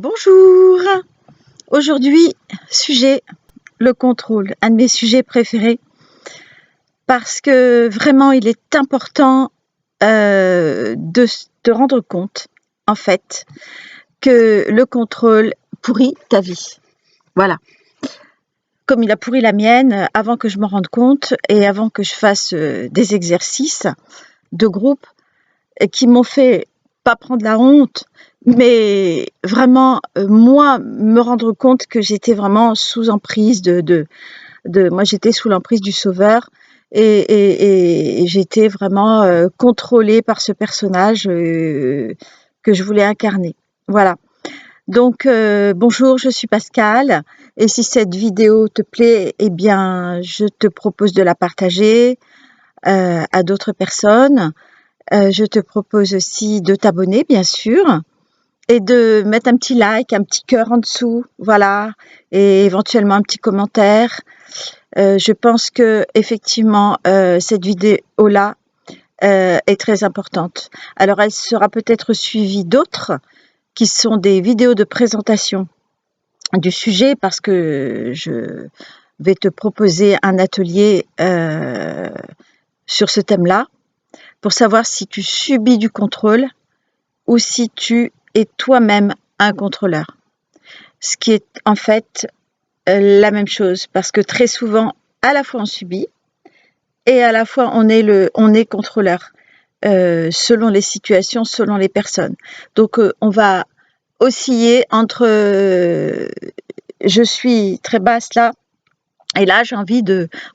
Bonjour! Aujourd'hui, sujet, le contrôle, un de mes sujets préférés, parce que vraiment il est important de te rendre compte, en fait, que le contrôle pourrit ta vie. Voilà. Comme il a pourri la mienne, avant que je m'en rende compte et avant que je fasse des exercices de groupe qui m'ont fait pas prendre la honte, mais vraiment, moi, me rendre compte que j'étais vraiment sous emprise moi j'étais sous l'emprise du sauveur et j'étais vraiment contrôlée par ce personnage que je voulais incarner. Voilà. Donc, bonjour, je suis Pascal et si cette vidéo te plaît, eh bien, je te propose de la partager à d'autres personnes. Je te propose aussi de t'abonner, bien sûr, et de mettre un petit like, un petit cœur en dessous, voilà, et éventuellement un petit commentaire. Je pense que effectivement cette vidéo-là est très importante. Alors, elle sera peut-être suivie d'autres qui sont des vidéos de présentation du sujet parce que je vais te proposer un atelier sur ce thème-là pour savoir si tu subis du contrôle ou si tu es toi-même un contrôleur. Ce qui est en fait la même chose parce que très souvent, à la fois on subit et à la fois on est contrôleur selon les situations, selon les personnes. Donc on va osciller entre je suis très basse là et là j'ai envie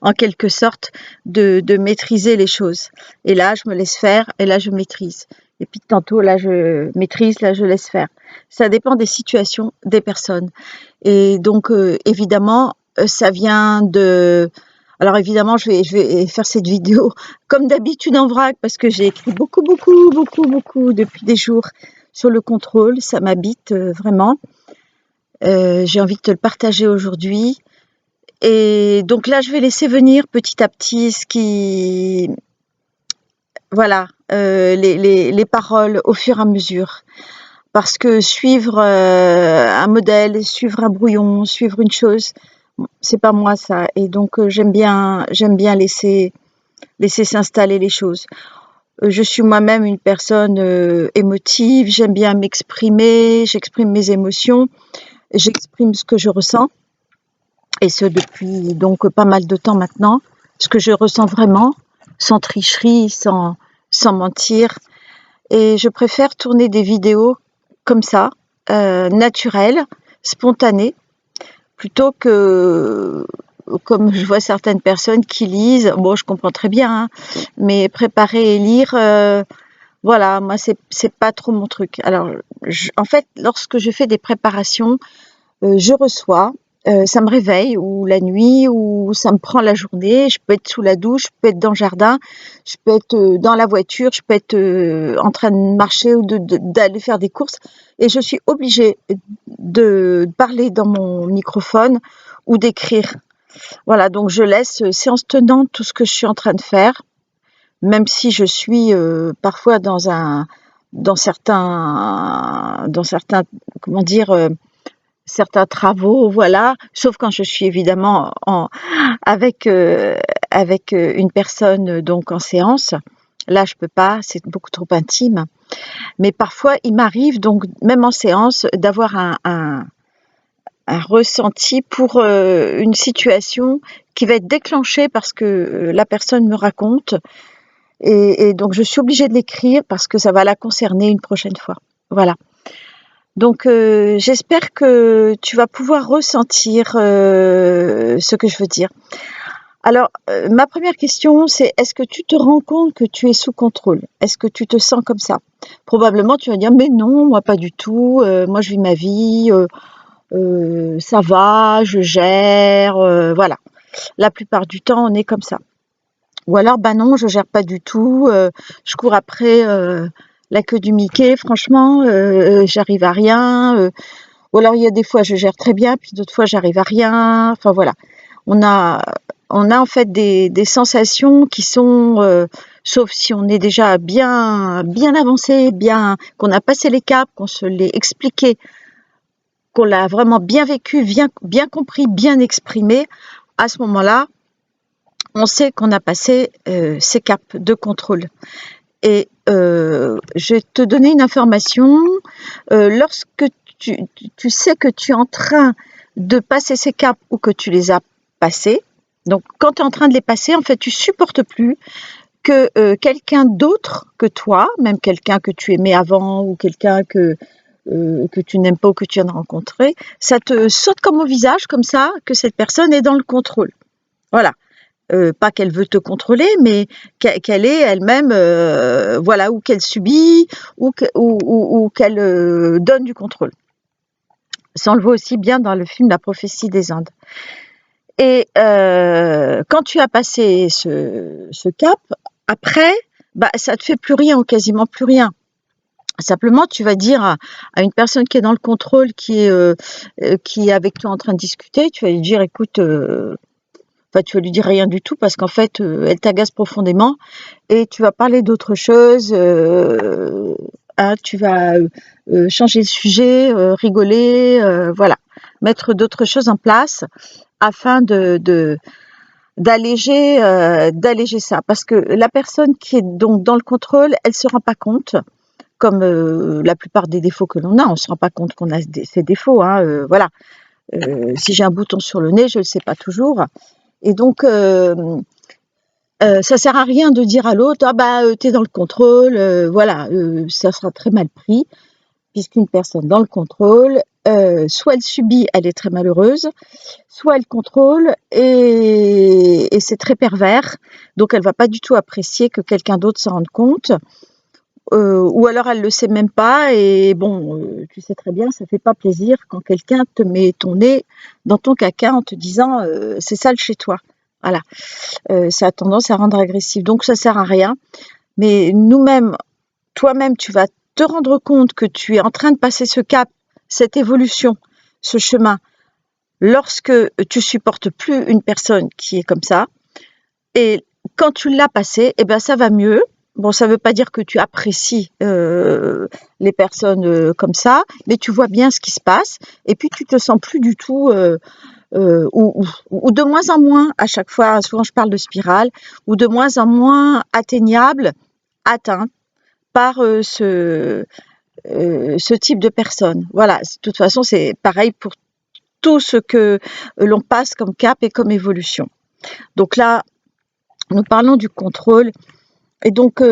en quelque sorte de maîtriser les choses. Et là je me laisse faire et là je maîtrise. Et puis tantôt là je maîtrise, là je laisse faire. Ça dépend des situations, des personnes. Et donc évidemment ça vient de... Alors évidemment je vais faire cette vidéo comme d'habitude en vrac parce que j'ai écrit beaucoup depuis des jours sur le contrôle. Ça m'habite vraiment. J'ai envie de te le partager aujourd'hui. Et donc là je vais laisser venir petit à petit ce qui... Voilà, les paroles au fur et à mesure. Parce que suivre un modèle, suivre un brouillon, suivre une chose, c'est pas moi ça. Et donc j'aime bien laisser s'installer les choses. Je suis moi-même une personne émotive, j'aime bien m'exprimer, j'exprime mes émotions, j'exprime ce que je ressens. Et ce depuis donc pas mal de temps maintenant, ce que je ressens vraiment, sans tricherie, sans mentir. Et je préfère tourner des vidéos comme ça, naturelles, spontanées, plutôt que comme je vois certaines personnes qui lisent. Bon, je comprends très bien, hein, mais préparer et lire, voilà, moi c'est pas trop mon truc. Alors, en fait, lorsque je fais des préparations, je reçois, ça me réveille ou la nuit ou ça me prend la journée. Je peux être sous la douche, je peux être dans le jardin, je peux être dans la voiture, je peux être en train de marcher ou d'aller faire des courses et je suis obligée de parler dans mon microphone ou d'écrire. Voilà, donc je laisse séance tenante tout ce que je suis en train de faire, même si je suis parfois dans certains, comment dire, certains travaux, voilà, sauf quand je suis évidemment avec une personne donc en séance. Là, je peux pas, c'est beaucoup trop intime. Mais parfois, il m'arrive donc même en séance d'avoir un ressenti pour une situation qui va être déclenchée parce que la personne me raconte. Et donc, je suis obligée de l'écrire parce que ça va la concerner une prochaine fois. Voilà. Donc, j'espère que tu vas pouvoir ressentir ce que je veux dire. Alors, ma première question, c'est est-ce que tu te rends compte que tu es sous contrôle? Est-ce que tu te sens comme ça? Probablement, tu vas dire, mais non, moi pas du tout, moi je vis ma vie, ça va, je gère, voilà. La plupart du temps, on est comme ça. Ou alors, bah non, je gère pas du tout, je cours après la queue du Mickey, franchement, j'arrive à rien. Ou alors, il y a des fois, je gère très bien, puis d'autres fois, j'arrive à rien. Enfin, voilà. On a en fait des sensations qui sont, sauf si on est déjà bien avancé, bien qu'on a passé les caps, qu'on se l'est expliqué qu'on l'a vraiment bien vécu, bien compris, bien exprimé, à ce moment-là, on sait qu'on a passé ces caps de contrôle. Et je vais te donner une information. Lorsque tu sais que tu es en train de passer ces caps ou que tu les as passés, donc quand tu es en train de les passer, en fait, tu supportes plus que quelqu'un d'autre que toi, même quelqu'un que tu aimais avant ou quelqu'un que tu n'aimes pas ou que tu viens de rencontrer, ça te saute comme au visage, comme ça, que cette personne est dans le contrôle. Voilà. Pas qu'elle veut te contrôler, mais qu'elle est elle-même, voilà, ou qu'elle subit, ou qu'elle donne du contrôle. Ça, on le voit aussi bien dans le film La prophétie des Indes. Et quand tu as passé ce cap, après, bah, ça te fait plus rien, ou quasiment plus rien. Simplement, tu vas dire à une personne qui est dans le contrôle, qui est avec toi en train de discuter, tu vas lui dire, écoute, enfin, tu vas lui dire rien du tout parce qu'en fait, elle t'agace profondément et tu vas parler d'autre chose. Tu vas changer de sujet, rigoler, voilà, mettre d'autres choses en place afin d'alléger ça. Parce que la personne qui est donc dans le contrôle, elle se rend pas compte. Comme la plupart des défauts que l'on a, on se rend pas compte qu'on a ces défauts. Voilà. Si j'ai un bouton sur le nez, je le sais pas toujours. Et donc, ça sert à rien de dire à l'autre: «Ah bah, tu es dans le contrôle», voilà, ça sera très mal pris, puisqu'une personne dans le contrôle, soit elle subit, elle est très malheureuse, soit elle contrôle et c'est très pervers. Donc elle va pas du tout apprécier que quelqu'un d'autre s'en rende compte, ou alors elle le sait même pas et bon, tu sais très bien, ça fait pas plaisir quand quelqu'un te met ton nez dans ton caca en te disant, «C'est sale chez toi». Voilà. Ça a tendance à rendre agressif. Donc ça sert à rien. Mais nous-mêmes, toi-même, tu vas te rendre compte que tu es en train de passer ce cap, cette évolution, ce chemin, lorsque tu supportes plus une personne qui est comme ça. Et quand tu l'as passé, eh ben ça va mieux. Bon, ça ne veut pas dire que tu apprécies les personnes comme ça, mais tu vois bien ce qui se passe. Et puis tu te sens plus du tout ou de moins en moins à chaque fois, souvent je parle de spirale, ou de moins en moins atteignable, atteint par ce type de personne. Voilà, de toute façon c'est pareil pour tout ce que l'on passe comme cap et comme évolution. Donc là, nous parlons du contrôle. Et donc, il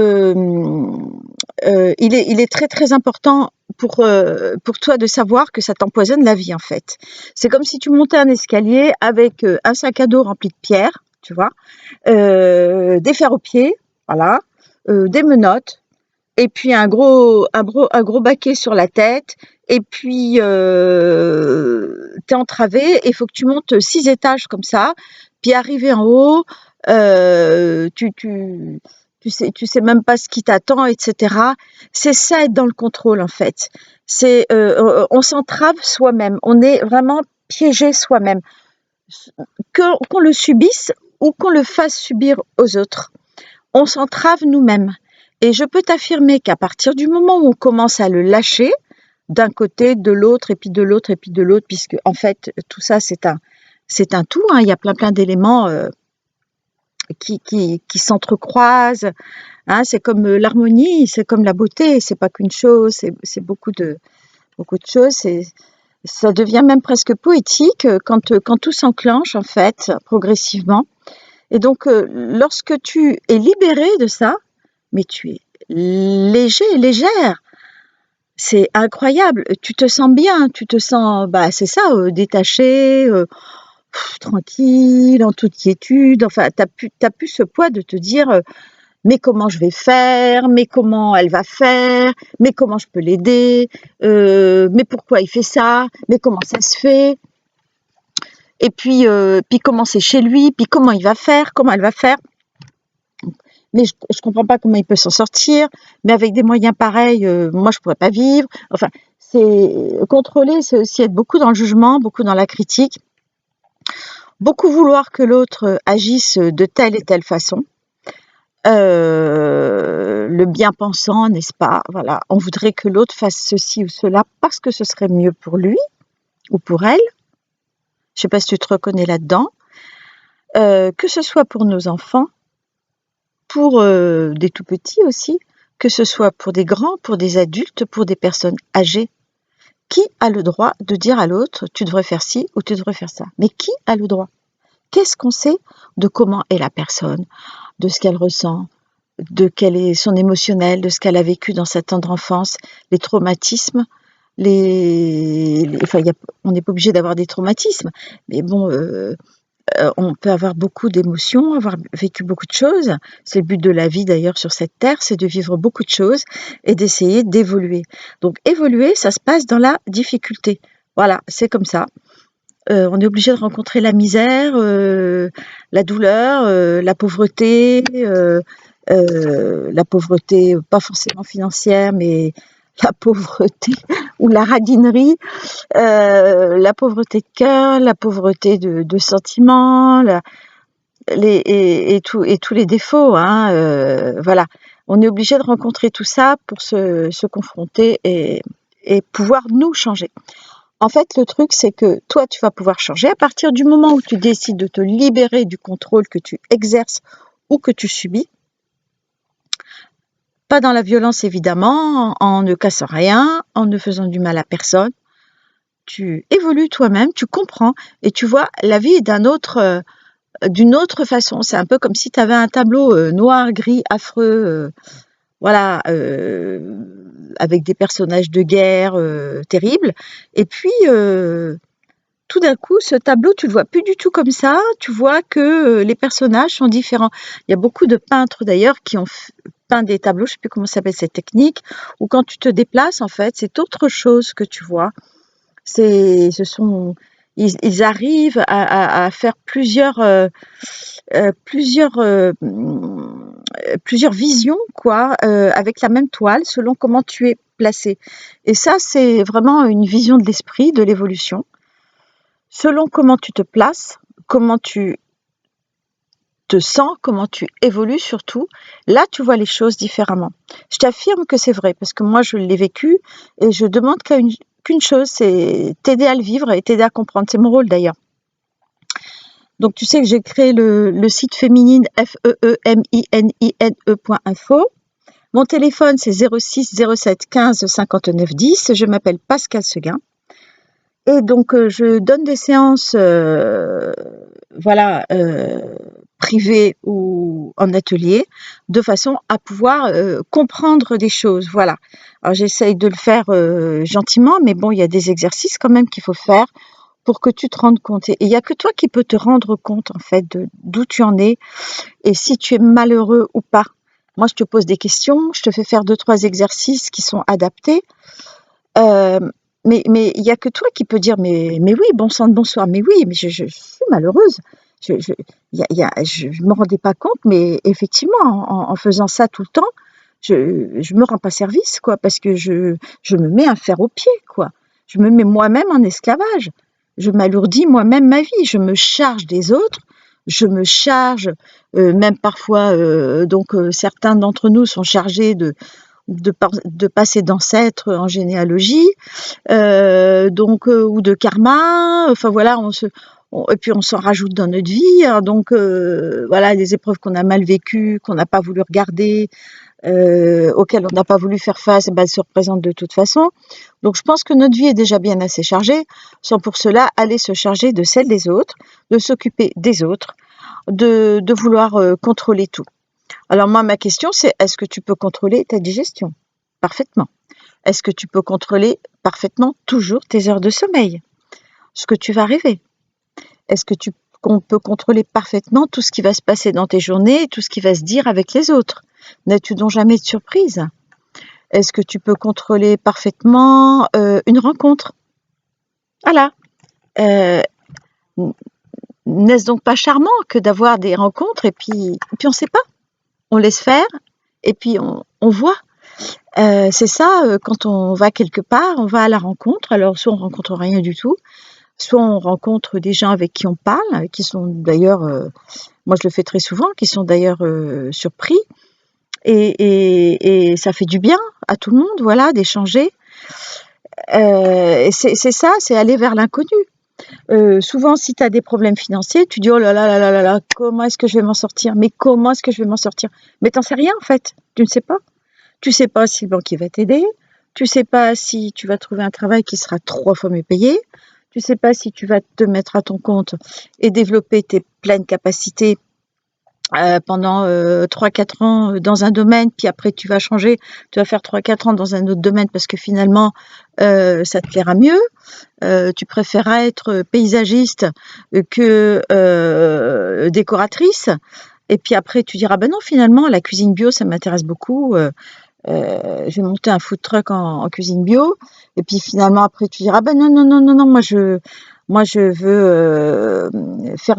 est très très important pour toi de savoir que ça t'empoisonne la vie en fait. C'est comme si tu montais un escalier avec un sac à dos rempli de pierres, tu vois, des fers aux pieds, voilà, des menottes, et puis un gros baquet sur la tête, et puis t'es entravé, et il faut que tu montes 6 étages comme ça, puis arrivé en haut, tu sais même pas ce qui t'attend, etc. C'est ça être dans le contrôle en fait. C'est on s'entrave soi-même, on est vraiment piégé soi-même, qu'on le subisse ou qu'on le fasse subir aux autres. On s'entrave nous-mêmes. Et je peux t'affirmer qu'à partir du moment où on commence à le lâcher, d'un côté, de l'autre, et puis de l'autre, et puis de l'autre, puisque en fait tout ça c'est un tout, hein. Il y a plein d'éléments qui s'entrecroisent, hein. C'est comme l'harmonie, c'est comme la beauté, c'est pas qu'une chose, c'est beaucoup de choses. Ça devient même presque poétique quand tout s'enclenche en fait progressivement. Et donc lorsque tu es libéré de ça, mais tu es léger, légère. C'est incroyable. Tu te sens bien, tu te sens, bah, c'est ça, détaché, tranquille, en toute quiétude. Enfin, t'as plus ce poids de te dire, mais comment je vais faire, mais comment elle va faire, mais comment je peux l'aider, mais pourquoi il fait ça, mais comment ça se fait, et puis comment c'est chez lui, puis comment il va faire, comment elle va faire. Mais je comprends pas comment il peut s'en sortir, mais avec des moyens pareils, moi je pourrais pas vivre. Enfin, c'est contrôler, c'est aussi être beaucoup dans le jugement, beaucoup dans la critique, beaucoup vouloir que l'autre agisse de telle et telle façon. Le bien-pensant, n'est-ce pas? Voilà, on voudrait que l'autre fasse ceci ou cela parce que ce serait mieux pour lui. ou pour elles. Je ne sais pas si tu te reconnais là-dedans. Que ce soit pour nos enfants, pour des tout petits aussi, que ce soit pour des grands, pour des adultes, pour des personnes âgées. Qui a le droit de dire à l'autre, tu devrais faire ci ou tu devrais faire ça? Mais qui a le droit? Qu'est-ce qu'on sait de comment est la personne, de ce qu'elle ressent, de quel est son émotionnel, de ce qu'elle a vécu dans sa tendre enfance, les traumatismes, enfin, on n'est pas obligé d'avoir des traumatismes, mais bon, on peut avoir beaucoup d'émotions, avoir vécu beaucoup de choses. C'est le but de la vie d'ailleurs sur cette terre, c'est de vivre beaucoup de choses et d'essayer d'évoluer. Donc évoluer, ça se passe dans la difficulté. Voilà, c'est comme ça. On est obligé de rencontrer la misère, la douleur, la pauvreté, pas forcément financière, mais la pauvreté ou la radinerie, la pauvreté de cœur, la pauvreté de sentiments, et tous les défauts, hein, voilà. On est obligé de rencontrer tout ça pour se confronter et pouvoir nous changer. En fait, le truc, c'est que toi, tu vas pouvoir changer à partir du moment où tu décides de te libérer du contrôle que tu exerces ou que tu subis. Pas dans la violence, évidemment, en ne cassant rien, en ne faisant du mal à personne. Tu évolues toi-même, tu comprends et tu vois la vie d'une autre façon. C'est un peu comme si tu avais un tableau noir, gris, affreux, voilà, avec des personnages de guerre terribles. Et puis, tout d'un coup, ce tableau, tu le vois plus du tout comme ça. Tu vois que les personnages sont différents. Il y a beaucoup de peintres d'ailleurs qui ont peint des tableaux, je ne sais plus comment s'appelle cette technique, où quand tu te déplaces, en fait, c'est autre chose que tu vois. Ils arrivent à faire plusieurs visions, quoi, avec la même toile, selon comment tu es placé. Et ça, c'est vraiment une vision de l'esprit, de l'évolution. Selon comment tu te places, comment tu te sens, comment tu évolues surtout, là, tu vois les choses différemment. Je t'affirme que c'est vrai, parce que moi, je l'ai vécu et je demande qu'une chose, c'est t'aider à le vivre et t'aider à comprendre. C'est mon rôle d'ailleurs. Donc, tu sais que j'ai créé le site féminine feminine.info. Mon téléphone, c'est 06 07 15 59 10. Je m'appelle Pascal Seguin. Et donc, je donne des séances privées ou en atelier, de façon à pouvoir comprendre des choses. Voilà. Alors, j'essaye de le faire gentiment, mais bon, il y a des exercices quand même qu'il faut faire pour que tu te rendes compte. Et il n'y a que toi qui peux te rendre compte, en fait, d'où tu en es et si tu es malheureux ou pas. Moi, je te pose des questions, je te fais faire 2-3 exercices qui sont adaptés. Mais il n'y a que toi qui peux dire mais oui, bon sang de bonsoir, mais oui, mais je suis malheureuse. Je me rendais pas compte, mais effectivement, en faisant ça tout le temps, je me rends pas service, quoi, parce que je me mets un fer au pied, quoi. Je me mets moi-même en esclavage. Je m'alourdis moi-même ma vie. Je me charge des autres. Je me charge, même parfois, certains d'entre nous sont chargés de passer d'ancêtres en généalogie, ou de karma. Enfin voilà, et puis on s'en rajoute dans notre vie. Alors donc voilà, les épreuves qu'on a mal vécues, qu'on n'a pas voulu regarder, auxquelles on n'a pas voulu faire face, elles se représentent de toute façon. Donc je pense que notre vie est déjà bien assez chargée, sans pour cela aller se charger de celle des autres, de s'occuper des autres, de vouloir contrôler tout. Alors moi, ma question, c'est est-ce que tu peux contrôler ta digestion? Parfaitement. Est-ce que tu peux contrôler parfaitement toujours tes heures de sommeil? Ce que tu vas rêver? Est-ce qu'on peut contrôler parfaitement tout ce qui va se passer dans tes journées et tout ce qui va se dire avec les autres? N'as-tu donc jamais de surprise? Est-ce que tu peux contrôler parfaitement une rencontre? Voilà. N'est-ce donc pas charmant que d'avoir des rencontres et puis on ne sait pas? On laisse faire et puis on voit. C'est ça, quand on va quelque part, on va à la rencontre. Alors soit on rencontre rien du tout, soit on rencontre des gens avec qui on parle, qui sont d'ailleurs, moi je le fais très souvent, qui sont d'ailleurs surpris et ça fait du bien à tout le monde, voilà, d'échanger. Et c'est ça, c'est aller vers l'inconnu. Souvent, si tu as des problèmes financiers, tu dis oh là là là là là là, comment est-ce que je vais m'en sortir? Mais comment est-ce que je vais m'en sortir? Mais t'en sais rien en fait, tu ne sais pas. Tu sais pas si le banquier va t'aider, tu sais pas si tu vas trouver un travail qui sera 3 fois mieux payé, tu sais pas si tu vas te mettre à ton compte et développer tes pleines capacités pendant 3-4 ans dans un domaine, puis après tu vas changer, tu vas faire 3-4 ans dans un autre domaine parce que finalement ça te plaira mieux. Tu préféreras être paysagiste que décoratrice. Et puis après, tu diras, ben non, finalement, la cuisine bio, ça m'intéresse beaucoup. Je vais monter un food truck en cuisine bio. Et puis finalement, après, tu diras, ben non, non, non, non, non, moi, je veux faire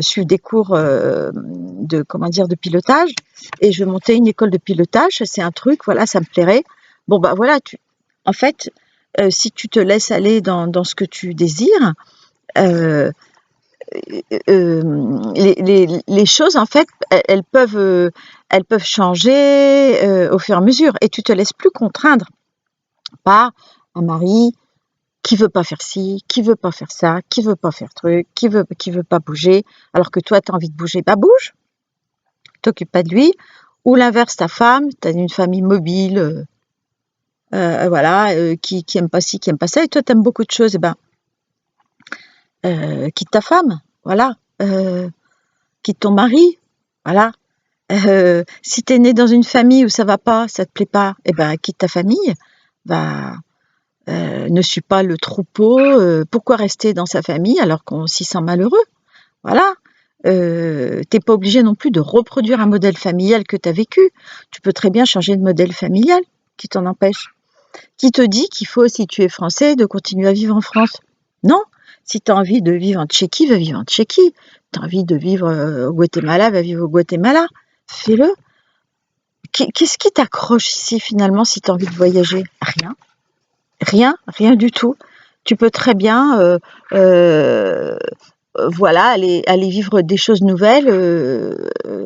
suivre des cours de pilotage. Et je vais monter une école de pilotage. C'est un truc, voilà, ça me plairait. Bon, bah voilà, en fait, si tu te laisses aller dans ce que tu désires, euh, les choses, en fait, elles peuvent changer au fur et à mesure. Et tu te laisses plus contraindre par un mari qui veut pas faire ci, qui veut pas faire ça, qui veut pas faire truc, qui veut pas bouger, alors que toi, tu as envie de bouger. Bah bouge, t'occupe pas de lui. Ou l'inverse, ta femme, tu as une famille mobile, voilà, qui aime pas ci, qui aime pas ça, et toi, tu aimes beaucoup de choses, et ben, quitte ta femme, voilà. Quitte ton mari, voilà. Si tu es né dans une famille où ça va pas, ça te plaît pas, et ben quitte ta famille. Bah, ne suis pas le troupeau. Pourquoi rester dans sa famille alors qu'on s'y sent malheureux? Voilà. T'es pas obligé non plus de reproduire un modèle familial que tu as vécu. Tu peux très bien changer de modèle familial. Qui t'en empêche? Qui te dit qu'il faut, si tu es français, de continuer à vivre en France? Non. Si tu as envie de vivre en Tchéquie, va vivre en Tchéquie. Tu as envie de vivre au Guatemala, va vivre au Guatemala. Fais-le. Qu'est-ce qui t'accroche ici finalement si tu as envie de voyager? Rien. Rien, rien du tout. Tu peux très bien euh, voilà, aller vivre des choses nouvelles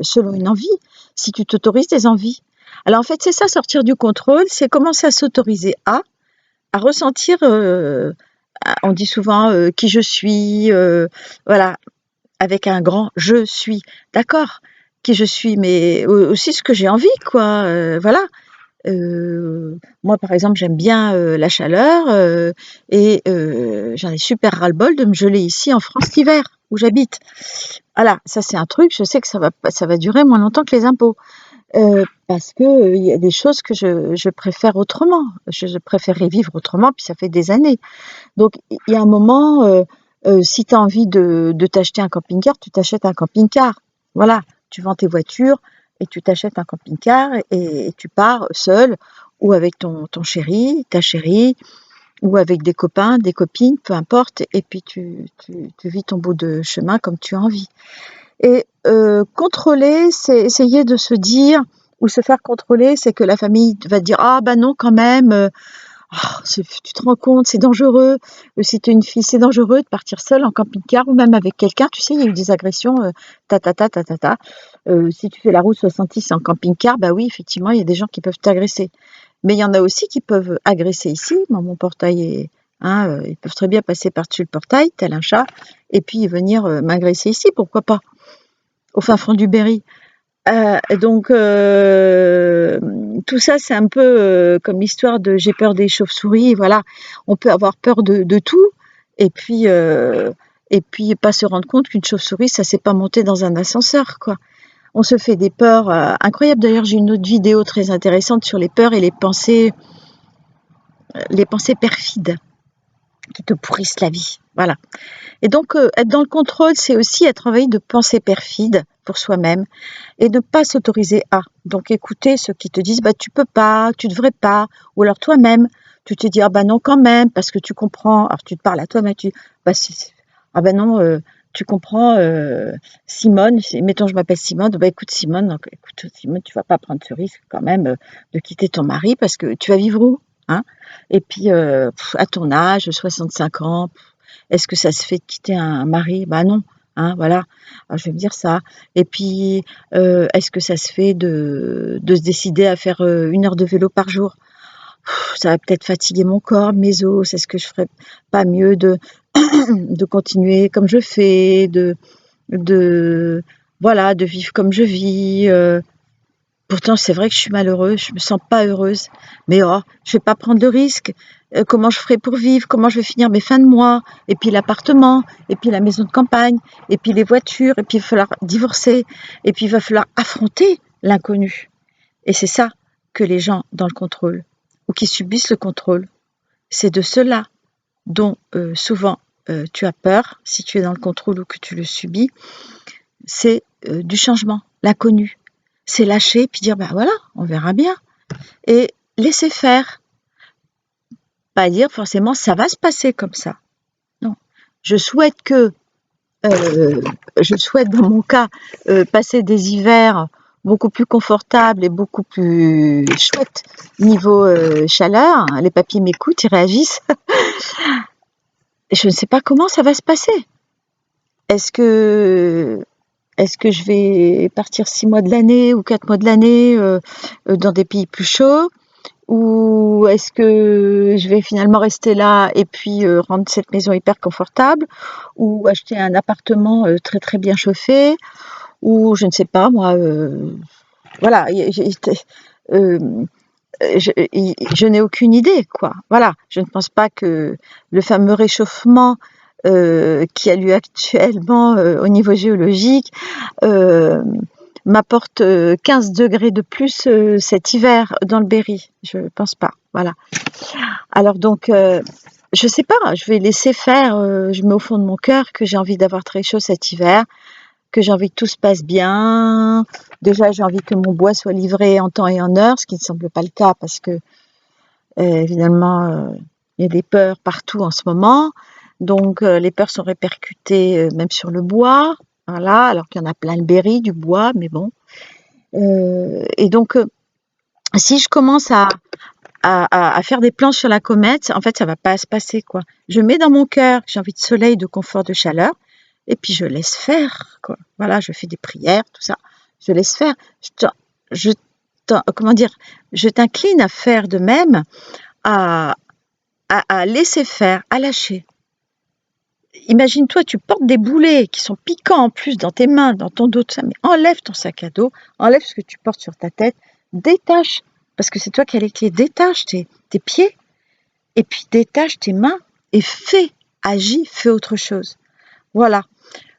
selon une envie, si tu t'autorises des envies. Alors en fait, c'est ça, sortir du contrôle, c'est commencer à s'autoriser à ressentir, on dit souvent qui je suis, voilà, avec un grand je suis, d'accord, qui je suis, mais aussi ce que j'ai envie, quoi, voilà. Moi, par exemple, j'aime bien la chaleur et j'en ai super ras-le-bol de me geler ici en France l'hiver où j'habite. Voilà, ça c'est un truc, je sais que ça va durer moins longtemps que les impôts. Parce que il y a des choses que je préfère autrement. Je préférerais vivre autrement, puis ça fait des années. Donc, il y a un moment, si tu as envie de t'acheter un camping-car, tu t'achètes un camping-car. Voilà, tu vends tes voitures et tu t'achètes un camping-car et tu pars seul ou avec ton chéri, ta chérie, ou avec des copains, des copines, peu importe, et puis tu vis ton bout de chemin comme tu as envie. Et contrôler, c'est essayer de se dire, ou se faire contrôler, c'est que la famille va te dire ah bah non quand même, tu te rends compte, c'est dangereux. Si tu es une fille, c'est dangereux de partir seule en camping-car ou même avec quelqu'un. Tu sais, il y a eu des agressions, ta ta ta ta ta ta. Si tu fais la route 66 en camping-car, bah oui, effectivement, il y a des gens qui peuvent t'agresser. Mais il y en a aussi qui peuvent agresser ici. Moi, mon portail est, hein, ils peuvent très bien passer par-dessus le portail, tel un chat, et puis venir m'agresser ici, pourquoi pas, au fin fond du Berry. Donc tout ça, c'est un peu comme l'histoire de j'ai peur des chauves-souris. Voilà, on peut avoir peur de tout, et puis pas se rendre compte qu'une chauve-souris, ça s'est pas monté dans un ascenseur, quoi. On se fait des peurs incroyables. D'ailleurs, j'ai une autre vidéo très intéressante sur les peurs et les pensées perfides qui te pourrissent la vie. Voilà. Et donc, être dans le contrôle, c'est aussi être envahi de pensées perfides pour soi-même et ne pas s'autoriser à. Donc, écouter ceux qui te disent, bah, tu peux pas, tu devrais pas, ou alors toi-même, tu te dis, ah bah non, quand même, parce que tu comprends. Alors, tu te parles à toi-même, bah, ah bah non, tu comprends, Simone, mettons, je m'appelle Simone, bah, écoute, Simone, donc, écoute, Simone, tu vas pas prendre ce risque quand même de quitter ton mari parce que tu vas vivre où, hein? Et puis, à ton âge, 65 ans, est-ce que ça se fait de quitter un mari? Bah non, hein, voilà. Alors, je vais me dire ça. Et puis, est-ce que ça se fait de se décider à faire 1 heure de vélo par jour? ça va peut-être fatiguer mon corps, mes os. Est-ce que je ferais pas mieux de de continuer comme je fais, de voilà, de vivre comme je vis. Pourtant, c'est vrai que je suis malheureuse, je me sens pas heureuse. Mais oh, je vais pas prendre de risque. Comment je ferai pour vivre? Comment je vais finir mes fins de mois? Et puis l'appartement, et puis la maison de campagne, et puis les voitures, et puis il va falloir divorcer, et puis il va falloir affronter l'inconnu. Et c'est ça que les gens dans le contrôle, ou qui subissent le contrôle, c'est de cela dont souvent tu as peur, si tu es dans le contrôle ou que tu le subis, c'est du changement, l'inconnu. C'est lâcher, puis dire, ben voilà, on verra bien. Et laisser faire. Pas dire forcément, ça va se passer comme ça. Non. Je souhaite que, je souhaite dans mon cas, passer des hivers beaucoup plus confortables et beaucoup plus chouettes niveau chaleur. Les papis m'écoutent, ils réagissent. Je ne sais pas comment ça va se passer. Est-ce que je vais partir 6 mois de l'année ou 4 mois de l'année dans des pays plus chauds? Ou est-ce que je vais finalement rester là et puis rendre cette maison hyper confortable? Ou acheter un appartement très très bien chauffé? Ou je ne sais pas moi, voilà, euh, je n'ai aucune idée, quoi. Voilà, je ne pense pas que le fameux réchauffement qui a lieu actuellement au niveau géologique m'apporte 15 degrés de plus cet hiver dans le Berry. Je ne pense pas. Voilà. Alors donc, je ne sais pas, je vais laisser faire. Je mets au fond de mon cœur que j'ai envie d'avoir très chaud cet hiver, que j'ai envie que tout se passe bien. Déjà, j'ai envie que mon bois soit livré en temps et en heure, ce qui ne semble pas le cas parce que, évidemment, il y a des peurs partout en ce moment. Donc, les peurs sont répercutées même sur le bois. Voilà, alors qu'il y en a plein le Berry, du bois, mais bon. Et donc, si je commence à faire des plans sur la comète, en fait, ça va pas se passer, quoi. Je mets dans mon cœur que j'ai envie de soleil, de confort, de chaleur, et puis je laisse faire, quoi. Voilà, je fais des prières, tout ça. Je laisse faire. Je comment dire, je t'incline à faire de même, à, à laisser faire, à lâcher. Imagine-toi, tu portes des boulets qui sont piquants en plus dans tes mains, dans ton dos, tout ça, mais enlève ton sac à dos, enlève ce que tu portes sur ta tête, détache, parce que c'est toi qui as les clés, détache tes pieds, et puis détache tes mains, et agis, fais autre chose. Voilà.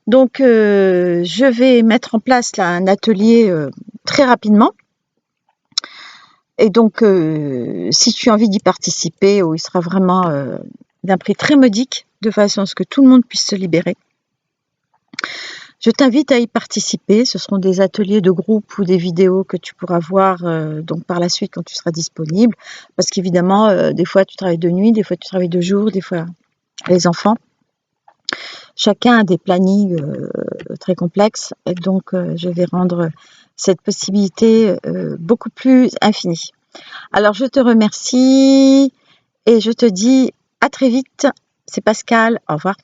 Donc, je vais mettre en place là un atelier très rapidement. Et donc, si tu as envie d'y participer, il sera vraiment d'un prix très modique, de façon à ce que tout le monde puisse se libérer. Je t'invite à y participer. Ce seront des ateliers de groupe ou des vidéos que tu pourras voir donc par la suite quand tu seras disponible. Parce qu'évidemment, des fois tu travailles de nuit, des fois tu travailles de jour, des fois les enfants. Chacun a des plannings très complexes. Et donc, je vais rendre cette possibilité beaucoup plus infinie. Alors, je te remercie et je te dis à très vite. C'est Pascal. Au revoir.